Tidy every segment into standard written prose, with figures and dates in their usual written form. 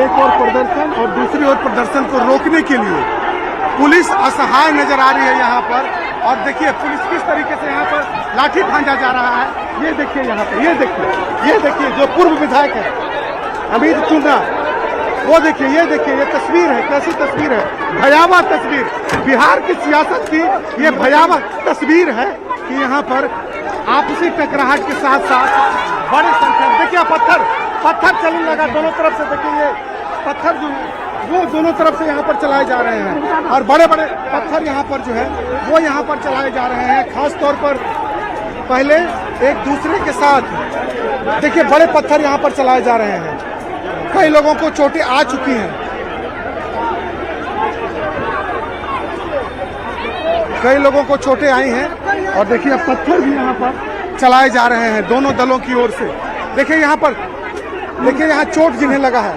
एक और प्रदर्शन और दूसरी ओर प्रदर्शन को रोकने के लिए पुलिस असहाय नजर आ रही है यहाँ पर। और देखिए पुलिस किस तरीके से यहाँ पर लाठी भांजा जा रहा है। ये देखिए यहाँ पर, ये देखिए जो पूर्व विधायक है अमित चुंडा, वो देखिए, ये तस्वीर है, कैसी तस्वीर है, भयावह तस्वीर। बिहार की सियासत की ये भयावह तस्वीर है कि यहाँ पर आपसी टकराहट के साथ साथ बड़े संख्या में देखिए पत्थर चलने लगा दोनों तरफ से। देखिए ये पत्थर जो है वो दोनों तरफ से यहाँ पर चलाए जा रहे हैं और बड़े बड़े पत्थर यहाँ पर जो है वो यहाँ पर चलाए जा रहे हैं। खास तौर पर पहले एक दूसरे के साथ देखिए बड़े पत्थर यहाँ पर चलाए जा रहे हैं। कई लोगों को चोटें आ चुकी हैं, कई लोगों को चोटें आई हैं और देखिए पत्थर भी यहाँ पर चलाए जा रहे हैं दोनों दलों की ओर से। देखिए यहाँ पर, देखिए यहाँ चोट जिन्हें लगा है,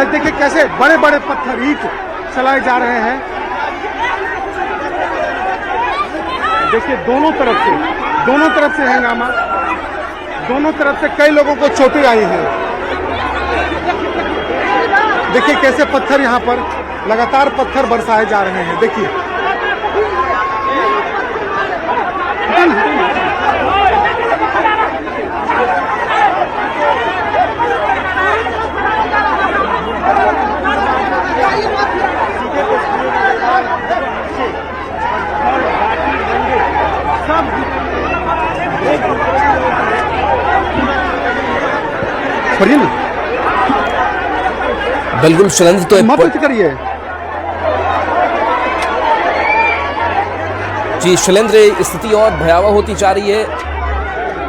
देखिए कैसे बड़े बड़े पत्थर ईंट चलाए जा रहे हैं। देखिए दोनों तरफ से हंगामा, दोनों तरफ से कई लोगों को चोटें आई हैं। देखिए कैसे पत्थर यहाँ पर लगातार पत्थर बरसाए जा रहे हैं। देखिए बिल्कुल शैलेंद्र, तो मत करिए जी शैलेंद्र, स्थिति और भयावह होती जा रही है,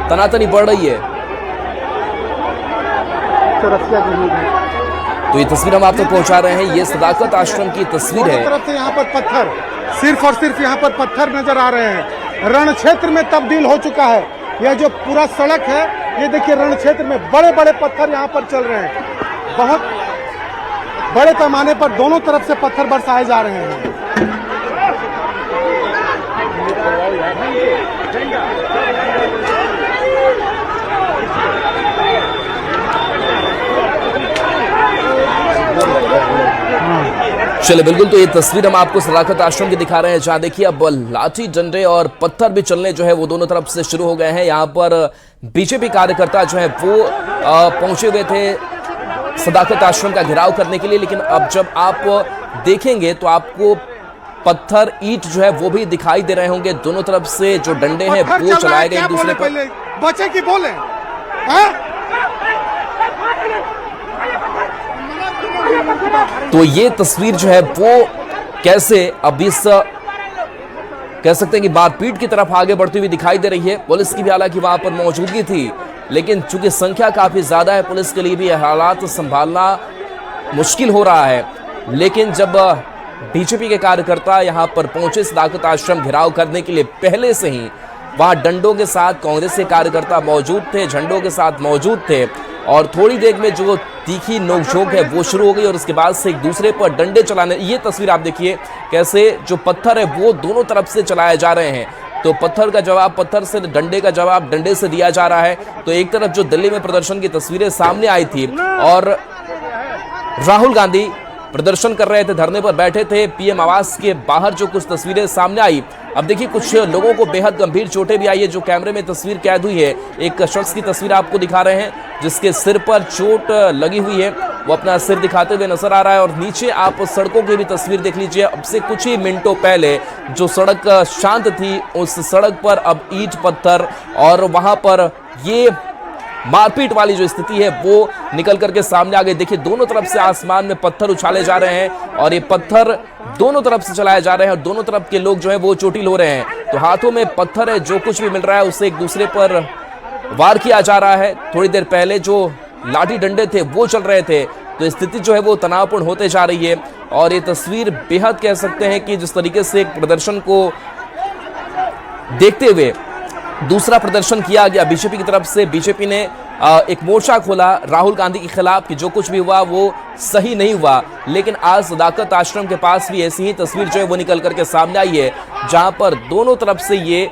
तनातनी बढ़ रही है। तो ये तस्वीर हम आप तक पहुंचा रहे हैं, ये सदाकत आश्रम की तस्वीर है। तरफ से यहाँ पर पत्थर, सिर्फ और सिर्फ यहाँ पर पत्थर नजर आ रहे हैं। रण क्षेत्र में तब्दील हो चुका है यह जो पूरा सड़क है। ये देखिए रण क्षेत्र में बड़े बड़े पत्थर यहाँ पर चल रहे हैं, बहुत बड़े पैमाने पर दोनों तरफ से पत्थर बरसाए जा रहे हैं। चले बिल्कुल, तो ये तस्वीर हम आपको सदाकत आश्रम की दिखा रहे हैं, जहां देखिए अब लाठी डंडे और पत्थर भी चलने जो है वो दोनों तरफ से शुरू हो गए हैं। यहाँ पर बीजेपी कार्यकर्ता जो है वो पहुंचे हुए थे सदाकत आश्रम का घेराव करने के लिए, लेकिन अब जब आप देखेंगे तो आपको पत्थर ईंट जो है वो भी दिखाई दे रहे होंगे। दोनों तरफ से जो डंडे हैं वो चलाए गए एक दूसरे पर। बच्चे की बोले तो ये तस्वीर जो है वो कैसे अब इस कह सकते हैं कि मारपीट की तरफ आगे बढ़ती हुई दिखाई दे रही है। पुलिस की भी हालांकि वहां पर मौजूदगी थी, लेकिन चूंकि संख्या काफी ज्यादा है, पुलिस के लिए भी हालात संभालना मुश्किल हो रहा है। लेकिन जब बीजेपी के कार्यकर्ता यहां पर पहुंचे सदाकत आश्रम घेराव करने के लिए, पहले से ही वहां डंडों के साथ कांग्रेस के कार्यकर्ता मौजूद थे, झंडों के साथ मौजूद थे, और थोड़ी देर में जो तीखी नोकझोंक है वो शुरू हो गई और उसके बाद से एक दूसरे पर डंडे चलाने। ये तस्वीर आप देखिए कैसे जो पत्थर है वो दोनों तरफ से चलाए जा रहे हैं। तो पत्थर का जवाब पत्थर से, डंडे का जवाब डंडे से दिया जा रहा है। तो एक तरफ जो दिल्ली में प्रदर्शन की तस्वीरें सामने आई थी और राहुल गांधी प्रदर्शन कर रहे थे, धरने पर बैठे थे, पीएम आवास के बाहर जो कुछ तस्वीरें सामने आई, अब देखिए कुछ लोगों को बेहद गंभीर चोटें भी आई है। जो कैमरे में तस्वीर कैद हुई है, एक शख्स की तस्वीर आपको दिखा रहे हैं जिसके सिर पर चोट लगी हुई है, वो अपना सिर दिखाते हुए नजर आ रहा है। और नीचे आप सड़कों की भी तस्वीर देख लीजिए, अब से कुछ ही मिनटों पहले जो सड़क शांत थी उस सड़क पर अब ईंट पत्थर और वहां पर ये मारपीट वाली जो स्थिति है वो निकल करके सामने आ गई। देखिए दोनों तरफ से आसमान में पत्थर उछाले जा रहे हैं और ये पत्थर दोनों तरफ से चलाए जा रहे हैं और दोनों तरफ के लोग जो है वो चोटिल हो रहे हैं। तो हाथों में पत्थर है, जो कुछ भी मिल रहा है उससे एक दूसरे पर वार किया जा रहा है। थोड़ी देर पहले जो लाठी डंडे थे वो चल रहे थे, तो स्थिति जो है वो तनावपूर्ण होते जा रही है। और ये तस्वीर बेहद कह सकते हैं कि जिस तरीके से एक प्रदर्शन को देखते हुए दूसरा प्रदर्शन किया गया बीजेपी की तरफ से, बीजेपी ने एक मोर्चा खोला राहुल गांधी के खिलाफ कि जो कुछ भी हुआ वो सही नहीं हुआ। लेकिन आज सदाकत आश्रम के पास भी ऐसी ही तस्वीर जो है वो निकल करके सामने आई है, जहां पर दोनों तरफ से ये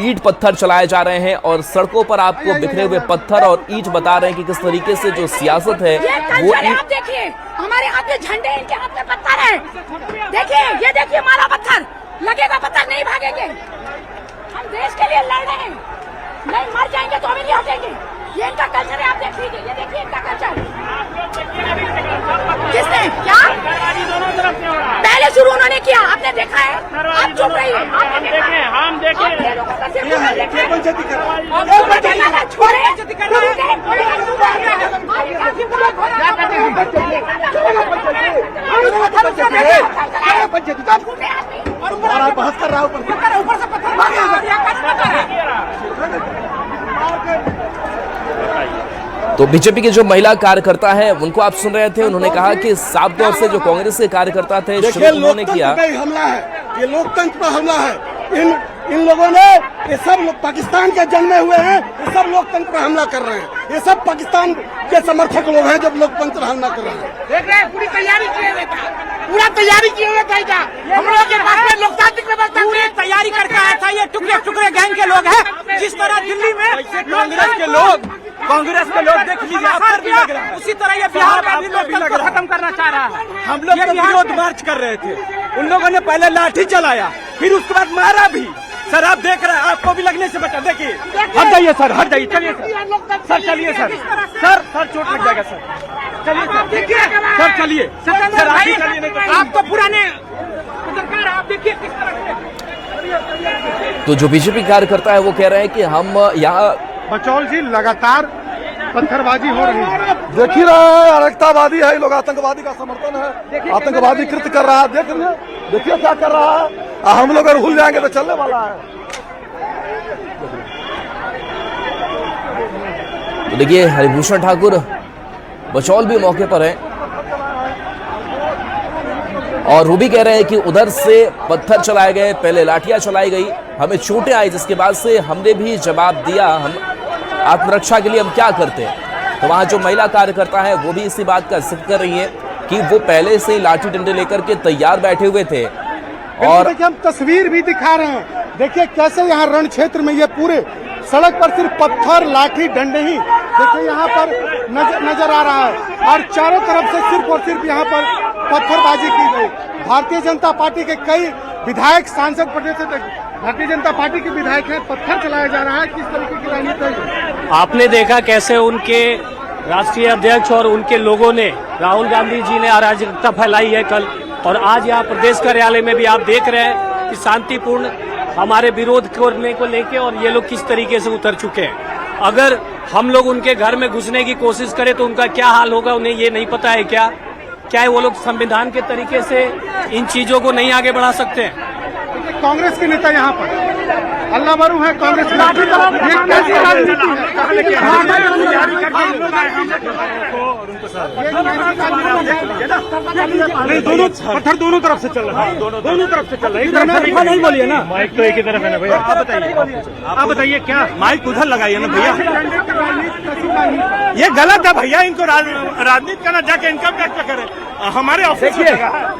ईंट पत्थर चलाए जा रहे हैं और सड़कों पर आपको बिखरे हुए पत्थर और ईंट बता रहे हैं कि किस तरीके से जो सियासत है वो आप देखिए, हमारे हाथ में झंडे, इनके हाथ में पत्थर है। देखिए, ये देखिए मारा पत्थर, लगेगा पत्थर, नहीं भागेंगे। हम देश के लिए लड़ रहे हैं, नहीं मर जाएंगे तो हमें नहीं हटेंगे। ये इनका कल्चर है, आप देख लीजिए, ये देखिए इनका कल्चर। किसने क्या पहले शुरू उन्होंने किया, आपने देखा है? आप चुप रहिए, हम देखे बहस कर रहा हूँ ऊपर से तो बीजेपी के जो महिला कार्यकर्ता है उनको आप सुन रहे थे, उन्होंने कहा कि साफ तौर से जो कांग्रेस के कार्यकर्ता थे शुरू उन्होंने किया। हमला है, ये लोकतंत्र पर हमला है। इन लोगों ने, ये सब लोग पाकिस्तान के जन्मे हुए हैं, ये सब लोकतंत्र पर हमला कर रहे हैं। ये सब पाकिस्तान के समर्थक लोग हैं जब लोकतंत्र पर हमला कर रहे हैं। देख रहे हैं, पूरी तैयारी किए हुए था, पूरा तैयारी किए हुए था। हम लोग के पास में लोकतांत्रिक व्यवस्था पूरी तैयारी करके आया था। ये टुकड़े टुकड़े गैंग के लोग हैं। जिस तरह दिल्ली में कांग्रेस के लोग देख लीजिए, असर भी लग रहा है, उसी तरह ये बिहार में भी लोग खत्म करना चाह रहा है। हम लोग तो विरोध मार्च कर रहे थे, उन लोगों ने पहले लाठी चलाया, फिर उसके बाद मारा भी। सर आप देख रहे हैं, आपको भी लगने से बचा। देखिए, हट जाइए सर, हट जाइए, चलिए सर, चलिए सर, चोट लग जाएगा सर, चलिए सर, चलिए सर, आप तो पुराने पत्रकार, आप देखिए किस तरह। तो जो बीजेपी कार्यकर्ता है वो कह रहे हैं कि हम यहाँ बचौल जी लगातार पत्थरबाजी हो रही है। देख ही रहे हैं, अराजकतावादी है, ये लोग आतंकवादी का समर्थन है, आतंकवादी कृत्य कर रहा है। देखिए क्या कर रहा है। हम लोग अगर भूल जाएंगे तो चलने वाला है। तो देखिए हरिभूषण ठाकुर बचौल भी मौके पर है और वो भी कह रहे हैं कि उधर से पत्थर चलाए गए, पहले लाठियां चलाई गई, हमें चोटें आई, जिसके बाद से हमने भी जवाब दिया, हम आत्मरक्षा के लिए हम क्या करते हैं। तो वहां जो महिला कार्यकर्ता है वो भी इसी बात का जिक्र कर रही है कि वो पहले से लाठी डंडे लेकर के तैयार बैठे हुए थे। और देखिए हम तस्वीर भी दिखा रहे हैं, देखिए कैसे यहाँ रण क्षेत्र में ये पूरे सड़क पर सिर्फ पत्थर, लाठी, डंडे ही देखिए यहाँ पर नजर आ रहा है और चारों तरफ से सिर्फ और सिर्फ यहाँ पर पत्थरबाजी की गई। भारतीय जनता पार्टी के कई विधायक, सांसद, प्रदेश भारतीय जनता पार्टी के विधायक हैं, पत्थर चलाया जा रहा है। किस तरीके की राजनीति है? आपने देखा कैसे उनके राष्ट्रीय अध्यक्ष और उनके लोगों ने, राहुल गांधी जी ने अराजकता फैलाई है कल, और आज यहाँ प्रदेश कार्यालय में भी आप देख रहे हैं कि शांतिपूर्ण हमारे विरोध करने को लेके और ये लोग किस तरीके से उतर चुके हैं। अगर हम लोग उनके घर में घुसने की कोशिश करें तो उनका क्या हाल होगा, उन्हें ये नहीं पता है क्या वो लोग संविधान के तरीके से इन चीजों को नहीं आगे बढ़ा सकते हैं। कांग्रेस के नेता यहाँ पर अल्लाह बरू है, कांग्रेस नहीं, दोनों पत्थर दोनों तरफ से चल रहा है, दोनों तरफ से चल रहा है। नहीं बोलिए ना, माइक तो एक ही तरफ है ना भैया। आप बताइए क्या माइक उधर लगाइए ना भैया, ये गलत है भैया। इनको राजनीति करना जाके इनकम टैक्स पे करे, हमारे ऑफिस में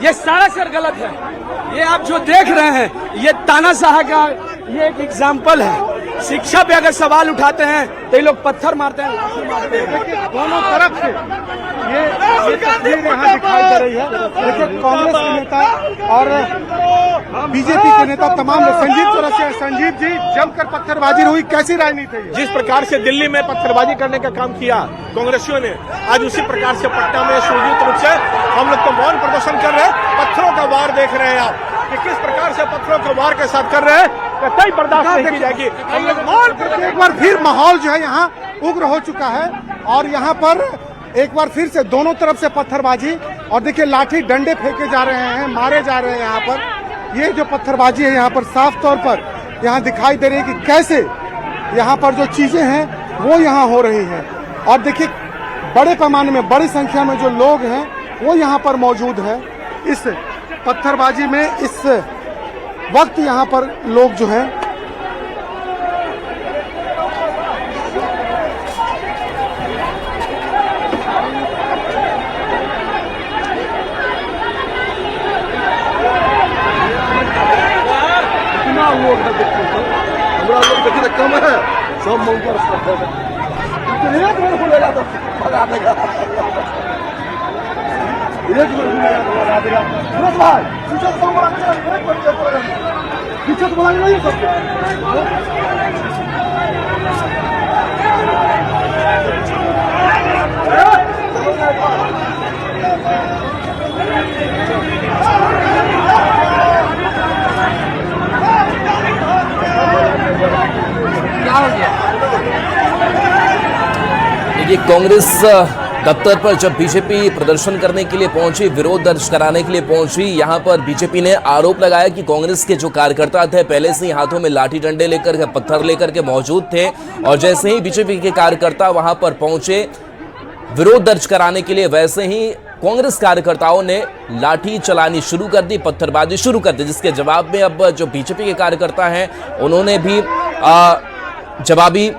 ये सरासर गलत है। ये आप जो देख रहे हैं, ये तानाशाह का ये एक एग्जाम्पल है। शिक्षा पे अगर सवाल उठाते हैं तो ये लोग पत्थर मारते हैं, दोनों तरफ से ये तस्वीर यहाँ दिखाई दे रही है। देखिए कांग्रेस के नेता और बीजेपी के नेता तमाम लोग, संजीव चौरसिया, संजीव जी, जमकर पत्थरबाजी हुई, कैसी राजनीति है? जिस प्रकार से दिल्ली में पत्थरबाजी करने का काम किया कांग्रेसियों ने, आज उसी प्रकार से पटना में सुरक्षित रूप से हम लोग तो मौन प्रदर्शन कर रहे हैं। पत्थरों का वार देख रहे हैं आप कि किस प्रकार से पत्थरों के वार के साथ कर रहे हैं, कतई बर्दाश्त नहीं की जाएगी। हम लोग मौन। एक बार फिर माहौल जो है यहाँ उग्र हो चुका है और यहाँ पर एक बार फिर से दोनों तरफ से पत्थरबाजी और देखिए लाठी डंडे फेंके जा रहे हैं, मारे जा रहे हैं। यहाँ पर ये जो पत्थरबाजी है यहाँ पर साफ तौर पर यहाँ दिखाई दे रही है कि कैसे यहाँ पर जो चीजें हैं वो यहाँ हो रही हैं। और देखिए बड़े पैमाने में, बड़ी संख्या में जो लोग हैं वो यहाँ पर मौजूद है। इस पत्थरबाजी में इस वक्त यहाँ पर लोग जो हैं कितना लोग है देखो। देखिए कम है सब मऊका एक मिनट खुलेगा तो भगा देगा एक मिनट खुलेगा तो भगा देगा सुरेश भाई पीछे से बोला पीछे से बोला नहीं सब देखिए कांग्रेस दफ्तर पर जब बीजेपी प्रदर्शन करने के लिए पहुंची, विरोध दर्ज कराने के लिए पहुंची, यहां पर बीजेपी ने आरोप लगाया कि कांग्रेस के जो कार्यकर्ता थे पहले से ही हाथों में लाठी डंडे लेकर के पत्थर लेकर के मौजूद थे और जैसे ही बीजेपी के कार्यकर्ता वहां पर पहुंचे विरोध दर्ज कराने के लिए, वैसे ही कांग्रेस कार्यकर्ताओं ने लाठी चलानी शुरू कर दी, पत्थरबाजी शुरू कर दी, जिसके जवाब में अब जो बीजेपी के कार्यकर्ता हैं उन्होंने भी जवाबी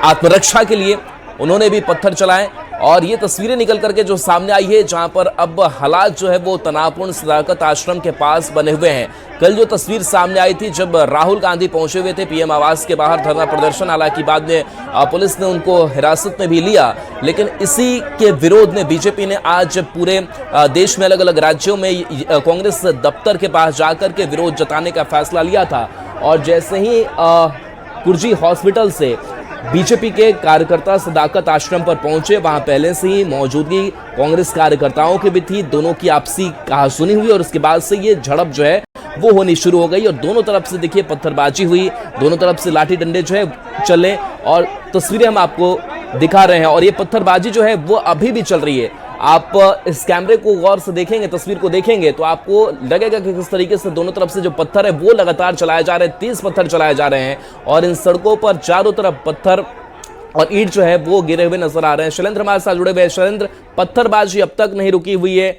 आत्मरक्षा के लिए उन्होंने भी पत्थर चलाए और ये तस्वीरें निकल करके जो सामने आई है जहां पर अब हालात जो है वो तनावपूर्ण सदाकत आश्रम के पास बने हुए हैं। कल जो तस्वीर सामने आई थी जब राहुल गांधी पहुंचे हुए थे पीएम आवास के बाहर धरना प्रदर्शन, हालांकि बाद में पुलिस ने उनको हिरासत में भी लिया, लेकिन इसी के विरोध में बीजेपी ने आज पूरे देश में अलग अलग राज्यों में कांग्रेस दफ्तर के पास जाकर के विरोध जताने का फैसला लिया था। और जैसे ही कुर्जी हॉस्पिटल से बीजेपी के कार्यकर्ता सदाकत आश्रम पर पहुंचे, वहां पहले से ही मौजूदगी कांग्रेस कार्यकर्ताओं की भी थी, दोनों की आपसी कहासुनी हुई और उसके बाद से ये झड़प जो है वो होनी शुरू हो गई और दोनों तरफ से देखिए पत्थरबाजी हुई, दोनों तरफ से लाठी डंडे जो है चले और तस्वीरें हम आपको दिखा रहे हैं और ये पत्थरबाजी जो है वो अभी भी चल रही है। आप इस कैमरे को गौर से देखेंगे, तस्वीर को देखेंगे तो आपको लगेगा कि किस तरीके से दोनों तरफ से जो पत्थर है वो लगातार चलाए जा रहे हैं, 30 पत्थर चलाए जा रहे हैं और इन सड़कों पर चारों तरफ पत्थर और ईंट जो है वो गिरे हुए नजर आ रहे हैं। शैलेंद्र हमारे साथ जुड़े हुए हैं। शैलेंद्र, पत्थरबाजी अब तक नहीं रुकी हुई है।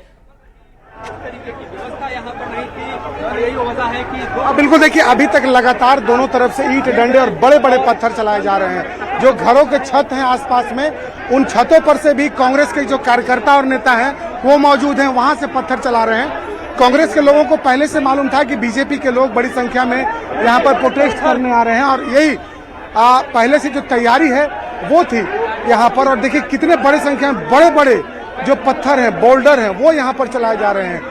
बिल्कुल, देखिए अभी तक लगातार दोनों तरफ से ईंट डंडे और बड़े बड़े पत्थर चलाए जा रहे हैं। जो घरों के छत हैं आसपास में, उन छतों पर से भी कांग्रेस के जो कार्यकर्ता और नेता हैं वो मौजूद हैं, वहां से पत्थर चला रहे हैं। कांग्रेस के लोगों को पहले से मालूम था कि बीजेपी के लोग बड़ी संख्या में यहाँ पर प्रोटेस्ट करने आ रहे हैं और यही पहले से जो तैयारी है वो थी यहाँ पर। और देखिए कितने बड़ी संख्या में बड़े बड़े जो पत्थर हैं, बोल्डर हैं, वो यहाँ पर चलाए जा रहे हैं,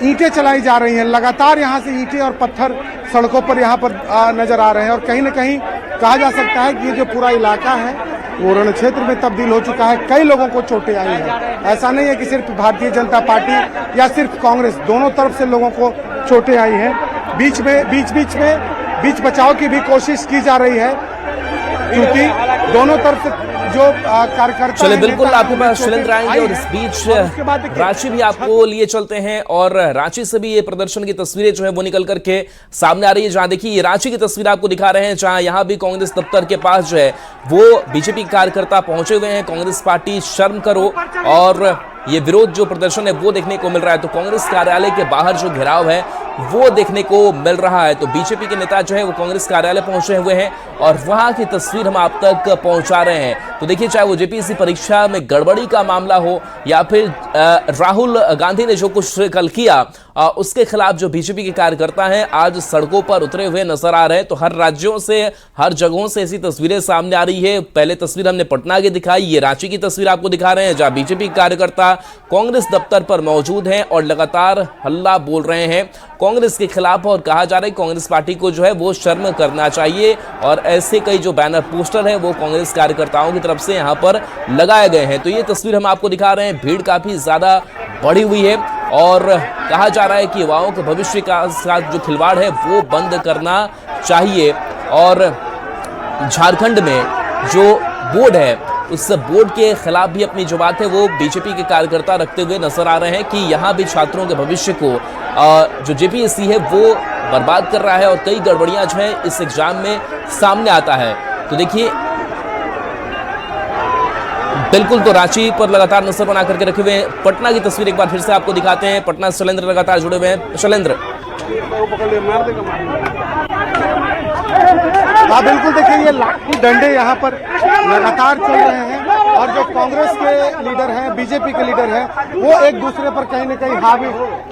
ईंटें चलाई जा रही हैं। लगातार यहाँ से ईंटें और पत्थर सड़कों पर यहाँ पर नजर आ रहे हैं और कहीं न कहीं कहा जा सकता है कि ये जो पूरा इलाका है वो रण क्षेत्र में तब्दील हो चुका है। कई लोगों को चोटें आई हैं, ऐसा नहीं है कि सिर्फ भारतीय जनता पार्टी या सिर्फ कांग्रेस, दोनों तरफ से लोगों को चोटें आई हैं। बीच बचाव की भी कोशिश की जा रही है क्योंकि दोनों तरफ से जो कार्यकर्ता चले बिल्कुल आपके पास शैलेंद्र आएंगे और इस बीच रांची भी आपको लिए चलते हैं और रांची से भी ये प्रदर्शन की तस्वीरें जो है वो निकल करके सामने आ रही है। जहां देखिए ये रांची की तस्वीर आपको दिखा रहे हैं जहां यहां भी कांग्रेस दफ्तर के पास जो है वो बीजेपी कार्यकर्ता पहुंचे हुए हैं। कांग्रेस पार्टी शर्म करो और ये विरोध जो प्रदर्शन है वो देखने को मिल रहा है। तो कांग्रेस कार्यालय के बाहर जो घेराव है वो देखने को मिल रहा है। तो बीजेपी के नेता जो है वो कांग्रेस कार्यालय पहुंचे हुए हैं और वहां की तस्वीर हम आप तक पहुंचा रहे हैं। तो देखिए चाहे वो जेपीएससी परीक्षा में गड़बड़ी का मामला हो या फिर राहुल गांधी ने जो कुछ कल किया उसके खिलाफ जो बीजेपी के कार्यकर्ता हैं आज सड़कों पर उतरे हुए नजर आ रहे हैं। तो हर राज्यों से, हर जगहों से ऐसी तस्वीरें सामने आ रही है। पहले तस्वीर हमने पटना की दिखाई, ये रांची की तस्वीर आपको दिखा रहे हैं जहां बीजेपी कार्यकर्ता कांग्रेस दफ्तर पर मौजूद हैं और लगातार हल्ला बोल रहे हैं कांग्रेस के खिलाफ और कहा जा रहा है कांग्रेस पार्टी को जो है वो शर्म करना चाहिए। और ऐसे कई जो बैनर पोस्टर हैं वो कांग्रेस कार्यकर्ताओं की तरफ से यहाँ पर लगाए गए हैं। तो ये तस्वीर हम आपको दिखा रहे हैं, भीड़ काफी ज्यादा बढ़ी हुई है और कहा जा रहा है कि युवाओं के भविष्य का साथ जो खिलवाड़ है वो बंद करना चाहिए। और झारखंड में जो बोर्ड है उस बोर्ड के खिलाफ भी अपनी जो बात है वो बीजेपी के कार्यकर्ता रखते हुए नजर आ रहे हैं कि यहाँ भी छात्रों के भविष्य को जो जेपीएससी है वो बर्बाद कर रहा है और कई गड़बड़ियां जो है इस एग्जाम में सामने आता है। तो देखिए बिल्कुल, तो रांची पर लगातार नजर बना करके रखे हुए हैं। पटना की तस्वीर एक बार फिर से आपको दिखाते हैं। पटना से शैलेंद्र लगातार जुड़े हुए हैं। शैलेंद्र, हाँ बिल्कुल, देखिए ये लाठी डंडे यहाँ पर लगातार चल रहे हैं और जो कांग्रेस के लीडर हैं, बीजेपी के लीडर हैं, वो एक दूसरे पर कहीं न कहीं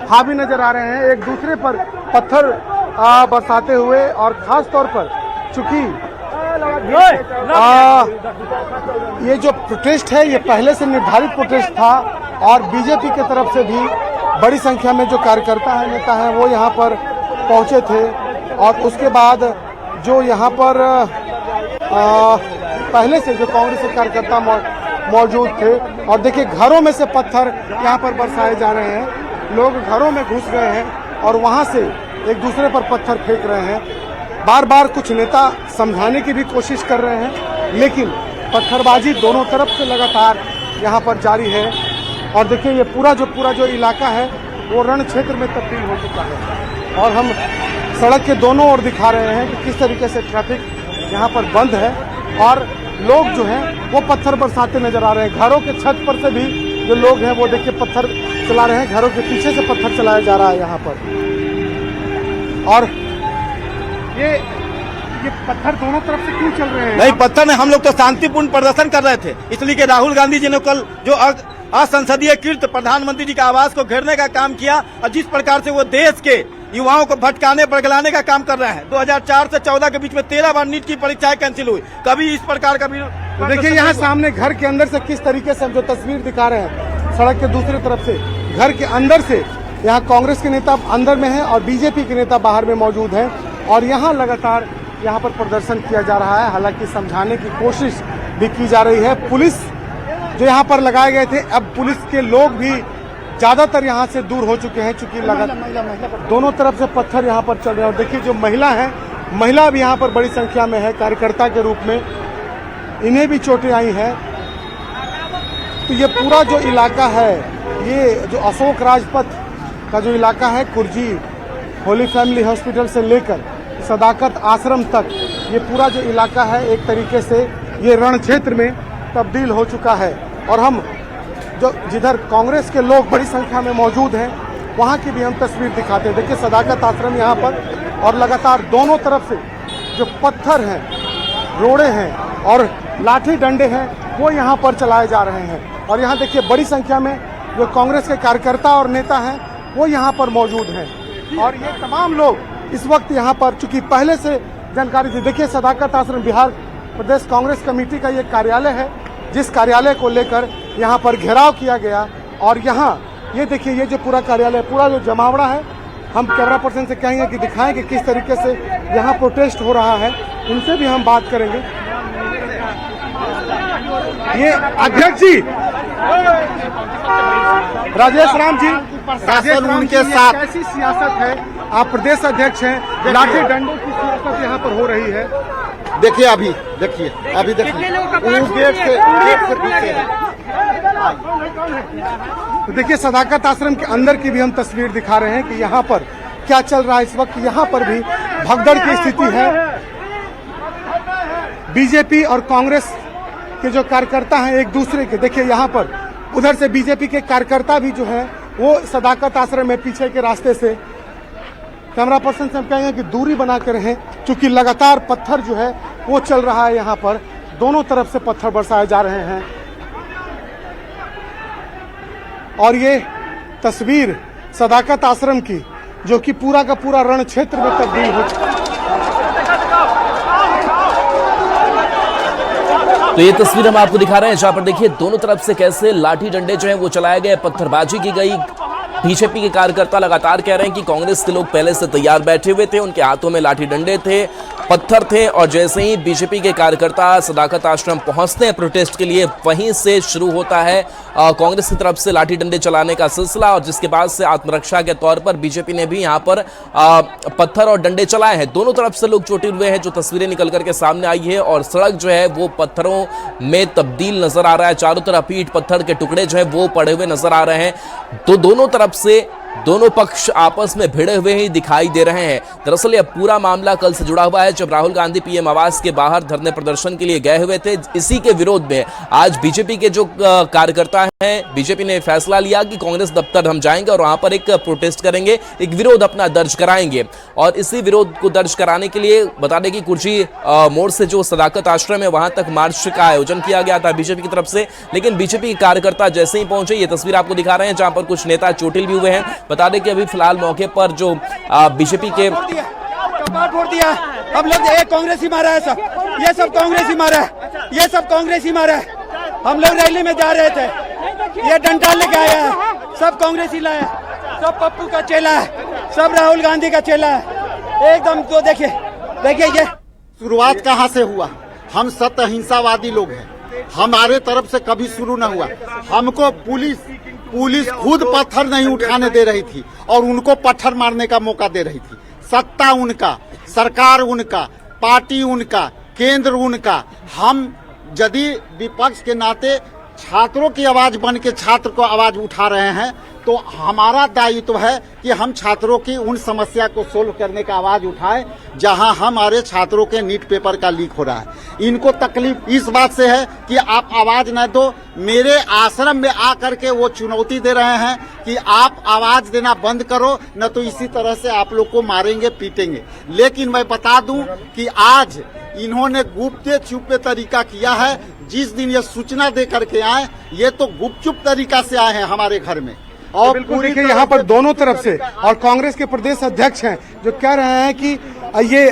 हावी नजर आ रहे हैं। एक दूसरे पर पत्थर बरसाते हुए, और खास तौर पर चूंकि ये जो प्रोटेस्ट है ये पहले से निर्धारित प्रोटेस्ट था और बीजेपी की तरफ से भी बड़ी संख्या में जो कार्यकर्ता हैं, नेता हैं, वो यहाँ पर पहुँचे थे। और उसके बाद जो यहाँ पर पहले से जो कांग्रेस के कार्यकर्ता मौजूद थे, और देखिए घरों में से पत्थर यहाँ पर बरसाए जा रहे हैं, लोग घरों में घुस गए हैं और वहाँ से एक दूसरे पर पत्थर फेंक रहे हैं। बार बार कुछ नेता समझाने की भी कोशिश कर रहे हैं, लेकिन पत्थरबाजी दोनों तरफ से लगातार यहाँ पर जारी है। और देखिए ये पूरा जो इलाका है वो रण क्षेत्र में तब्दील हो चुका है, और हम सड़क के दोनों ओर दिखा रहे हैं कि किस तरीके से ट्रैफिक यहाँ पर बंद है और लोग जो हैं वो पत्थर बरसाते नजर आ रहे हैं। घरों के छत पर से भी जो लोग हैं वो देखिए पत्थर चला रहे हैं, घरों के पीछे से पत्थर चलाया जा रहा है यहाँ पर। और ये पत्थर दोनों तरफ से क्यों चल रहे हैं? नहीं, पत्थर नहीं, हम लोग तो शांतिपूर्ण प्रदर्शन कर रहे थे, इसलिए कि राहुल गांधी जी ने कल जो असंसदीय कृत प्रधानमंत्री जी के आवास को घेरने का काम किया और जिस प्रकार से वो देश के युवाओं को भटकाने बरगलाने का काम कर रहे हैं। 2004 से 14 के बीच में 13 बार नीट की परीक्षाएं कैंसिल हुई, कभी इस प्रकार का भी। तो देखिए यहाँ सामने घर के अंदर से किस तरीके से हम जो तस्वीर दिखा रहे हैं, सड़क के दूसरी तरफ से घर के अंदर से यहाँ कांग्रेस के नेता अंदर में हैं और बीजेपी के नेता बाहर में मौजूद हैं, और यहाँ लगातार यहाँ पर प्रदर्शन किया जा रहा है। हालांकि समझाने की कोशिश भी की जा रही है। पुलिस जो यहाँ पर लगाए गए थे, अब पुलिस के लोग भी ज्यादातर यहाँ से दूर हो चुके हैं, चूंकि लगातार दोनों तरफ से पत्थर यहाँ पर चल रहे हैं। और देखिए जो महिला भी यहाँ पर बड़ी संख्या में है कार्यकर्ता के रूप में, इन्हें भी चोटें आई हैं। तो ये पूरा जो इलाका है, ये जो अशोक राजपथ का जो इलाका है, कुर्जी होली फैमिली हॉस्पिटल से लेकर सदाकत आश्रम तक, ये पूरा जो इलाका है एक तरीके से ये रण क्षेत्र में तब्दील हो चुका है। और हम जिधर कांग्रेस के लोग बड़ी संख्या में मौजूद हैं वहाँ की भी हम तस्वीर दिखाते हैं। देखिए सदाकत आश्रम यहाँ पर, और लगातार दोनों तरफ से जो पत्थर हैं, रोड़े हैं और लाठी डंडे हैं वो यहाँ पर चलाए जा रहे हैं। और यहाँ देखिए बड़ी संख्या में जो कांग्रेस के कार्यकर्ता और नेता हैं वो यहाँ पर मौजूद हैं, और ये तमाम लोग इस वक्त यहाँ पर, चूंकि पहले से जानकारी थी। देखिए सदाकत आश्रम बिहार प्रदेश कांग्रेस कमेटी का ये कार्यालय है, जिस कार्यालय को लेकर यहाँ पर घेराव किया गया। और यहाँ ये देखिए ये जो पूरा कार्यालय, पूरा जो जमावड़ा है, हम कैमरा पर्सन से कहेंगे कि दिखाएं कि किस तरीके से यहाँ प्रोटेस्ट हो रहा है, उनसे भी हम बात करेंगे। ये अध्यक्ष जी राजेश राम जी उनके साथ कैसी सियासत है? आप प्रदेश अध्यक्ष हैं, लाठी डंडों की सियासत यहाँ पर हो रही है। देखिए अभी देखिए गेट से पीछे तो देखिए सदाकत आश्रम के अंदर की भी हम तस्वीर दिखा रहे हैं कि यहाँ पर क्या चल रहा है इस वक्त। यहाँ पर भी भगदड़ की स्थिति है। बीजेपी और कांग्रेस के जो कार्यकर्ता हैं एक दूसरे के, देखिए यहाँ पर उधर से बीजेपी के कार्यकर्ता भी जो है वो सदाकत आश्रम में पीछे के रास्ते से, कैमरा पर्सन से हम कहेंगे कि दूरी बना के रहें, क्योंकि लगातार पत्थर जो है वो चल रहा है। यहाँ पर दोनों तरफ से पत्थर बरसाए जा रहे हैं। और ये तस्वीर सदाकत आश्रम की, जो कि पूरा का पूरा रण क्षेत्र में तब्दील हो चुका है। तो ये तस्वीर हम आपको दिखा रहे हैं, जहां पर देखिए दोनों तरफ से कैसे लाठी डंडे जो हैं वो चलाए गए, पत्थरबाजी की गई। बीजेपी के कार्यकर्ता लगातार कह रहे हैं कि कांग्रेस के लोग पहले से तैयार बैठे हुए थे, उनके हाथों में लाठी डंडे थे, पत्थर थे, और जैसे ही बीजेपी के कार्यकर्ता सदाकत आश्रम पहुंचते हैं प्रोटेस्ट के लिए, वहीं से शुरू होता है कांग्रेस की तरफ से लाठी डंडे चलाने का सिलसिला। और जिसके बाद से आत्मरक्षा के तौर पर बीजेपी ने भी यहां पर पत्थर और डंडे चलाए हैं। दोनों तरफ से लोग चोटे हुए हैं, जो तस्वीरें निकल करके सामने आई है, और सड़क जो है वो पत्थरों में तब्दील नजर आ रहा है। चारों तरफ ईंट पत्थर के टुकड़े जो है वो पड़े हुए नजर आ रहे हैं। तो दोनों तरफ से दोनों पक्ष आपस में भिड़े हुए ही दिखाई दे रहे हैं। दरअसल यह पूरा मामला कल से जुड़ा हुआ है, जब राहुल गांधी पीएम आवास के बाहर धरने प्रदर्शन के लिए गए हुए थे। इसी के विरोध में आज बीजेपी के जो कार्यकर्ता हैं, बीजेपी ने फैसला लिया कि कांग्रेस दफ्तर हम जाएंगे और वहां पर एक प्रोटेस्ट करेंगे, एक विरोध अपना दर्ज कराएंगे। और इसी विरोध को दर्ज कराने के लिए बता दें कि कुर्जी मोड़ से जो सदाकत आश्रम है वहां तक मार्च का आयोजन किया गया था बीजेपी की तरफ से। लेकिन बीजेपी के कार्यकर्ता जैसे ही पहुंचे, ये तस्वीर आपको दिखा रहे हैं, जहां पर कुछ नेता चोटिल भी हुए हैं, बता दें कि अभी फिलहाल मौके पर जो बीजेपी के कपाट फोड़ दिया। हम लोग एक कांग्रेस ही मारा है सब, ये सब कांग्रेस ही मारा है, ये सब कांग्रेस ही मारा है। हम लोग रैली में जा रहे थे, ये डंडा लेके आया है, सब कांग्रेस ही लाया, सब पप्पू का चेला है, सब राहुल गांधी का चेला है एकदम। तो देखिए देखिए ये शुरुआत कहाँ से हुआ? हम सत्य अहिंसावादी लोग हैं, हमारे तरफ से कभी शुरू न हुआ। हमको पुलिस खुद पत्थर नहीं उठाने दे रही थी और उनको पत्थर मारने का मौका दे रही थी। सत्ता उनका, सरकार उनका, पार्टी उनका, केंद्र उनका। हम यदि विपक्ष के नाते छात्रों की आवाज बन के छात्र को आवाज उठा रहे हैं तो हमारा दायित्व है कि हम छात्रों की उन समस्या को सोल्व करने का आवाज उठाएं जहां हमारे छात्रों के नीट पेपर का लीक हो रहा है। इनको तकलीफ इस बात से है कि आप आवाज न दो। मेरे आश्रम में आकर के वो चुनौती दे रहे हैं कि आप आवाज देना बंद करो, न तो इसी तरह से आप लोग को मारेंगे पीटेंगे। लेकिन मैं बता दूं कि आज इन्होंने गुप्त छुपे तरीका किया है। जिस दिन ये सूचना दे करके आए, ये तो गुपचुप तरीका से आए हैं हमारे घर में। और बिल्कुल देखिए यहाँ पर दोनों तरफ से, और कांग्रेस के प्रदेश अध्यक्ष हैं जो कह रहे हैं कि ये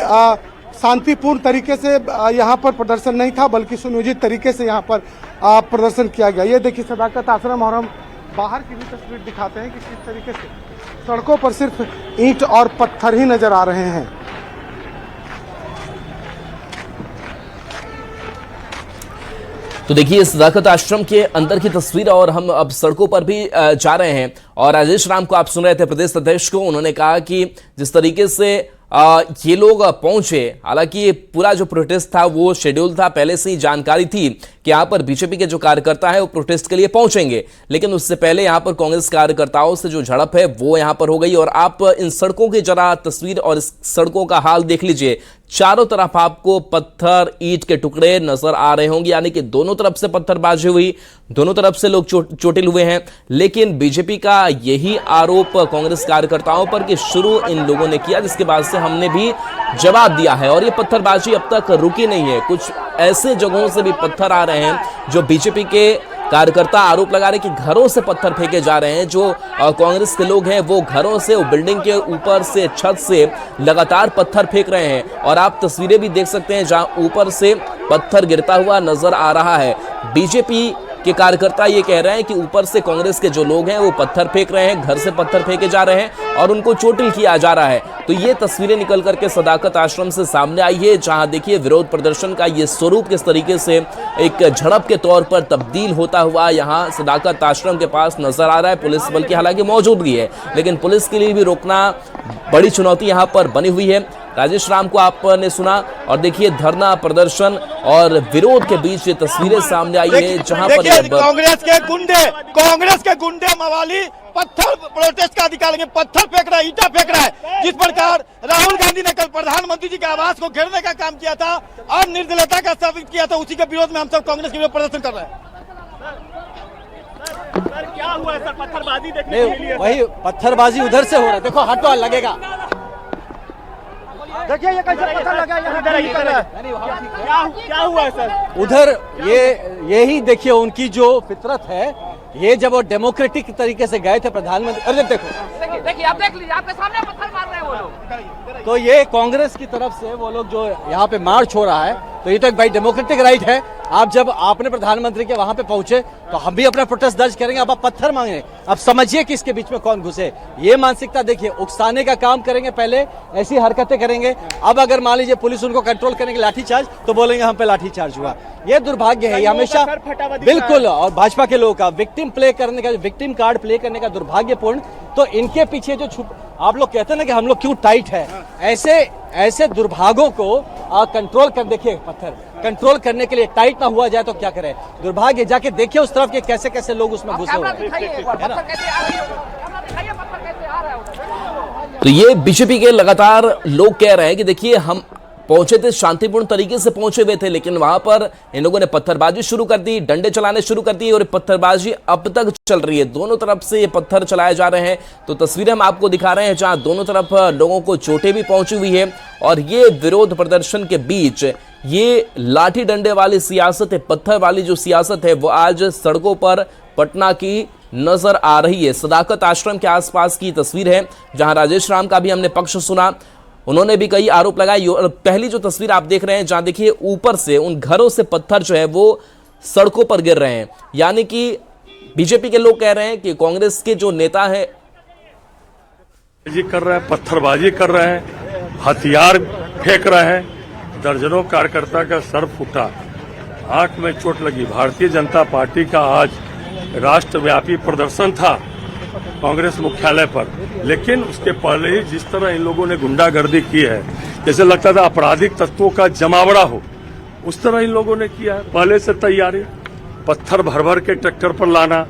शांतिपूर्ण तरीके से यहाँ पर प्रदर्शन नहीं था, बल्कि सुनियोजित तरीके से यहाँ पर प्रदर्शन किया गया। ये देखिए सदाकत आश्रम, और हम बाहर की भी तस्वीर दिखाते हैं कि किस तरीके से सड़कों पर सिर्फ ईंट और पत्थर ही नजर आ रहे हैं। तो देखिए सदाकत आश्रम के अंदर की तस्वीर, और हम अब सड़कों पर भी जा रहे हैं। और राजेश राम को आप सुन रहे थे, प्रदेश अध्यक्ष को। उन्होंने कहा कि जिस तरीके से ये लोग पहुंचे, हालांकि पूरा जो प्रोटेस्ट था वो शेड्यूल था, पहले से ही जानकारी थी कि यहाँ पर बीजेपी के जो कार्यकर्ता है वो प्रोटेस्ट के लिए पहुंचेंगे, लेकिन उससे पहले यहाँ पर कांग्रेस कार्यकर्ताओं से जो झड़प है वो यहाँ पर हो गई। और आप इन सड़कों की जरा तस्वीर और इस सड़कों का हाल देख लीजिए। चारों तरफ आपको पत्थर, ईंट के टुकड़े नजर आ रहे होंगे, यानी कि दोनों तरफ से पत्थरबाजी हुई, दोनों तरफ से लोग चोटिल हुए हैं। लेकिन बीजेपी का यही आरोप कांग्रेस कार्यकर्ताओं पर कि शुरू इन लोगों ने किया, जिसके बाद से हमने भी जवाब दिया है। और ये पत्थरबाजी अब तक रुकी नहीं है, कुछ ऐसे जगहों से भी पत्थर आ रहे हैं जो बीजेपी के कार्यकर्ता आरोप लगा रहे हैं कि घरों से पत्थर फेंके जा रहे हैं। जो कांग्रेस के लोग हैं वो घरों से, वो बिल्डिंग के ऊपर से, छत से लगातार पत्थर फेंक रहे हैं। और आप तस्वीरें भी देख सकते हैं जहां ऊपर से पत्थर गिरता हुआ नजर आ रहा है। बीजेपी के कार्यकर्ता ये कह रहे हैं कि ऊपर से कांग्रेस के जो लोग हैं वो पत्थर फेंक रहे हैं, घर से पत्थर फेंके जा रहे हैं और उनको चोटिल किया जा रहा है। तो ये तस्वीरें निकल करके सदाकत आश्रम से सामने आई है, जहां देखिए विरोध प्रदर्शन का ये स्वरूप किस तरीके से एक झड़प के तौर पर तब्दील होता हुआ यहां सदाकत आश्रम के पास नजर आ रहा है। पुलिस बल की हालांकि मौजूदगी है, लेकिन पुलिस के लिए भी रोकना बड़ी चुनौती यहां पर बनी हुई है। राजेश राम को आपने सुना, और देखिए धरना प्रदर्शन और विरोध के बीच ये तस्वीरें सामने आई है, जहां पर कांग्रेस के गुंडे मवाली पत्थर प्रोटेस्ट का अधिकार लेंगे, पत्थर फेंक रहा है, ईंटा फेंक रहा है। जिस प्रकार राहुल गांधी ने कल प्रधानमंत्री जी के आवास को घेरने का काम किया था और निर्दलता का साबित किया था, उसी के विरोध में हम सब कांग्रेस के विरोध प्रदर्शन कर रहे हैं। सर क्या हुआ है सर? पत्थरबाजी देखने के लिए, वही पत्थरबाजी उधर से हो रहा है, देखो हटवा लगेगा। देखिए ये कैसे पत्थर लगा क्या हुआ है सर? उधर यही देखिए उनकी जो फितरत है, ये जब वो डेमोक्रेटिक तरीके से गए थे प्रधानमंत्री, अरे देखिए आप देख लीजिए, आपके सामने पत्थर मार रहे हैं वो लोग। तो ये कांग्रेस की तरफ से वो लोग जो यहाँ पे मार्च हो रहा है, तो ये तो एक भाई डेमोक्रेटिक राइट है। आप जब आपने प्रधानमंत्री के वहां पे पहुंचे तो हम भी अपना प्रोटेस्ट दर्ज करेंगे। अब आप पत्थर मांगे, अब समझिए कि इसके बीच में कौन घुसे। ये मानसिकता देखिए, उकसाने का काम करेंगे, पहले ऐसी हरकतें करेंगे। अब अगर मान लीजिए पुलिस उनको कंट्रोल करेंगे लाठीचार्ज, तो बोलेंगे हम पे लाठीचार्ज हुआ। ये दुर्भाग्य है, ये हमेशा बिल्कुल। और भाजपा के लोगों का विक्टिम प्ले करने का, विक्टिम कार्ड प्ले करने का दुर्भाग्यपूर्ण। तो इनके पीछे जो आप लोग कहते हैं ना कि हम लोग क्यों टाइट है, ऐसे दुर्भागों को कंट्रोल कर, देखिए पत्थर कंट्रोल करने के लिए टाइट ना हुआ जाए तो क्या करें। दुर्भाग्य, जाके देखिए उस तरफ के कैसे कैसे लोग उसमें घुसे हुए हैं। तो ये बीजेपी के लगातार लोग कह रहे हैं कि देखिए हम पहुंचे थे, शांतिपूर्ण तरीके से पहुंचे हुए थे, लेकिन वहां पर इन लोगों ने पत्थरबाजी शुरू कर दी, डंडे चलाने शुरू कर दिए, और पत्थरबाजी अब तक चल रही है। दोनों तरफ से ये पत्थर चलाए जा रहे हैं। तो तस्वीरें हम आपको दिखा रहे हैं जहां दोनों तरफ लोगों को चोटें भी पहुंची हुई है। और ये विरोध प्रदर्शन के बीच ये लाठी डंडे वाली सियासत है, पत्थर वाली जो सियासत है, वो आज सड़कों पर पटना की नजर आ रही है। सदाकत आश्रम के आसपास की तस्वीर है, जहां राजेश राम का भी हमने पक्ष सुना। उन्होंने भी कई आरोप लगाए। पहली जो तस्वीर आप देख रहे हैं, जहां देखिए ऊपर से उन घरों से पत्थर जो है वो सड़कों पर गिर रहे हैं, यानी कि बीजेपी के लोग कह रहे हैं कि कांग्रेस के जो नेता है जी कर रहे हैं, पत्थरबाजी कर रहे हैं, हथियार फेंक रहे हैं। दर्जनों कार्यकर्ता का सर फूटा, आंख में चोट लगी। भारतीय जनता पार्टी का आज राष्ट्रव्यापी प्रदर्शन था कांग्रेस मुख्यालय पर, लेकिन उसके पहले ही जिस तरह इन लोगों ने गुंडागर्दी की है, जैसे लगता था आपराधिक तत्वों का जमावड़ा हो, उस तरह इन लोगों ने किया है। पहले से तैयारी, पत्थर भर भर के ट्रैक्टर पर लाना,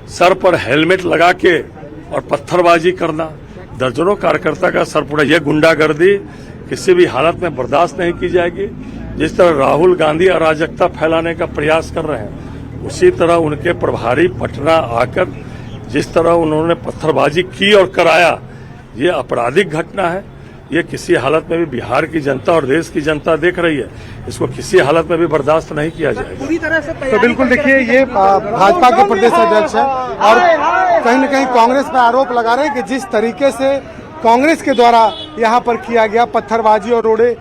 सर पर हेलमेट लगा के और पत्थरबाजी करना, दर्जनों कार्यकर्ता का सर फूटा। यह गुंडागर्दी किसी भी हालत में बर्दाश्त नहीं की जाएगी। जिस तरह राहुल गांधी अराजकता फैलाने का प्रयास कर रहे हैं, उसी तरह उनके प्रभारी पटना आकर जिस तरह उन्होंने पत्थरबाजी की और कराया, ये आपराधिक घटना है। ये किसी हालत में भी बिहार की जनता और देश की जनता देख रही है, इसको किसी हालत में भी बर्दाश्त नहीं किया जाएगा। पूरी तरह से तो बिल्कुल देखिए, ये भाजपा के प्रदेश अध्यक्ष है और कहीं न कहीं कांग्रेस पर आरोप लगा रहे हैं कि जिस तरीके से कांग्रेस के द्वारा यहाँ पर किया गया पत्थरबाजी और रोड़े